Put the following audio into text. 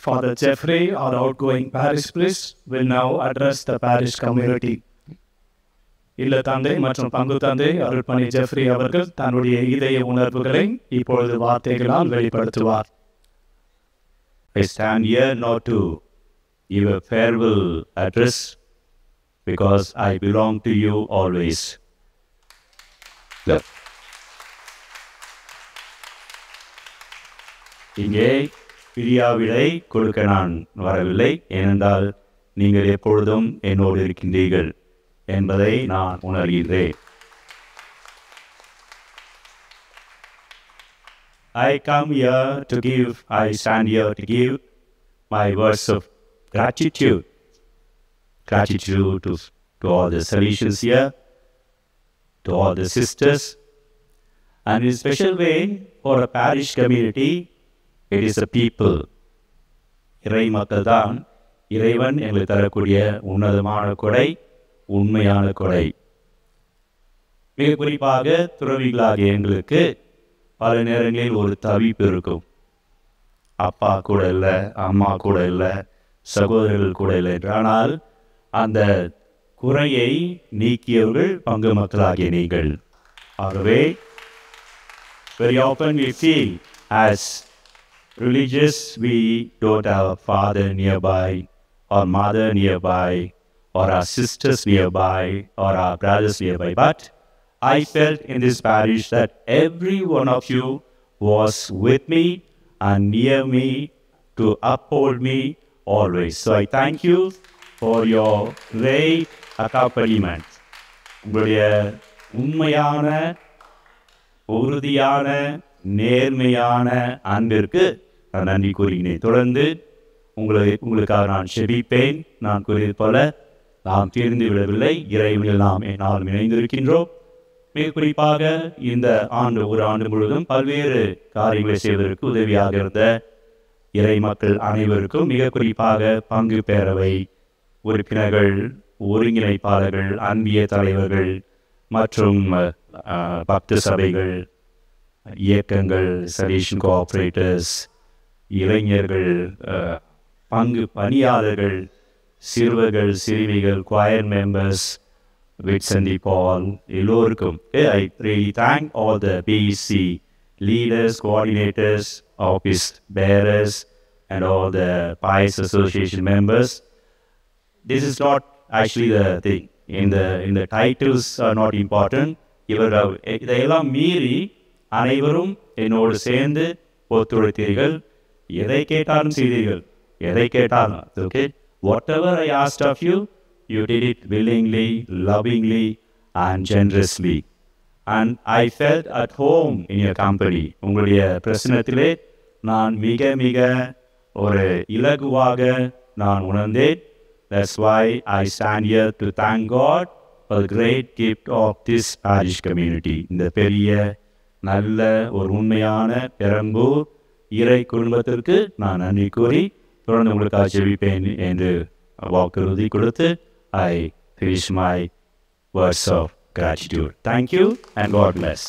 Father Jeffrey, our outgoing parish priest, will now address the parish community. இல்ல தந்தை மற்றும் பங்கு தந்தை அருள்பணி ஜெஃப்ரி அவர்கள் தன்னுடைய இதய உணர்வுகளை இப்பொழுது வார்த்தைகளால் வெளிப்படுத்துவார். I stand here not to give a farewell address because I belong to you always. இங்கே பிரியாவிடை கொடுக்க நான் வரவில்லை, ஏனென்றால் நீங்கள் எப்பொழுதும் என்னோடு இருக்கின்றீர்கள் என்பதை நான் உணர்கிறேன். I stand here to give my words of gratitude to all the Salesians here, to all the sisters, and in a special way for a parish community, it is the people. இறை மக்கள் தான் இறைவன் எங்களுக்கு தரக்கூடிய உன்னதமான கொடை, உண்மையான கொடை. மிக குறிப்பாக துறவிகளாகிய எங்களுக்கு பல நேரங்களில் ஒரு தவிப்பு இருக்கும். அப்பா கூட இல்லை, அம்மா கூட இல்லை, சகோதரர்கள் கூட இல்லை. ஆனால் அந்த குறையை நீக்கியவர்கள் பங்கு மக்களாகிய நீங்கள். ஆகவே very often we feel as religious we don't have a father nearby or mother nearby or our sisters nearby or our brothers nearby. But I felt in this parish that every one of you was with me and near me to uphold me always. So I thank you for your great accompaniment. உங்களுடைய உண்மையான, உறுதியான, நேர்மையான அன்பிற்கு நான் நன்றி கூறுகிறேன். தொடர்ந்து உங்களுக்காக நான் செபிப்பேன். நான் கூறியது போல நாம் தீர்ந்து விடவில்லை, இறைவனில் நாம் என்னால் இணைந்திருக்கின்றோம். மிக குறிப்பாக இந்த ஒரு ஆண்டு முழுவதும் பல்வேறு காரியங்களை செய்வதற்கு உதவியாக இருந்த இறை மக்கள் அனைவருக்கும், மிக குறிப்பாக பங்கு பேரவை உறுப்பினர்கள், ஒருங்கிணைப்பாளர்கள், அன்பிய தலைவர்கள் மற்றும் பக்த சபைகள், இயக்கங்கள், சலேஷன் கோஆபரேட்டர்ஸ், இளைஞர்கள், பங்கு பணியாளர்கள், சிறுவர்கள், சிறுமிகள், choir members, Whitsunday Paul, எல்லோருக்கும் I really thank all the BEC leaders, coordinators, office bearers and all the Pious Association members. This is not actually the thing. In the titles are not important. இதையெல்லாம் மீறி அனைவரும் என்னோடு சேர்ந்து ஒத்துழைத்தீர்கள். எதை கேட்டாலும் செய்தீர்கள், எதை கேட்டாலும். Okay? Whatever I asked of you, you did it willingly, lovingly and generously. And I felt at home in your company. உங்களுடைய பிரசன்னத்திலே நான் மிக மிக ஒரு இலகுவாக நான் உணர்ந்தேன். That's why I stand here to thank God for the great gift of this parish community. இந்த பெரிய நல்ல ஒரு உண்மையான பெரம்பூர் இறை குடும்பத்திற்கு நான் நன்றி கூறி தொடர்ந்து உங்களுக்காக ஜெபிப்பேன் என்று வாக்குறுதி கொடுத்து I finish my words of gratitude. Thank you and God bless.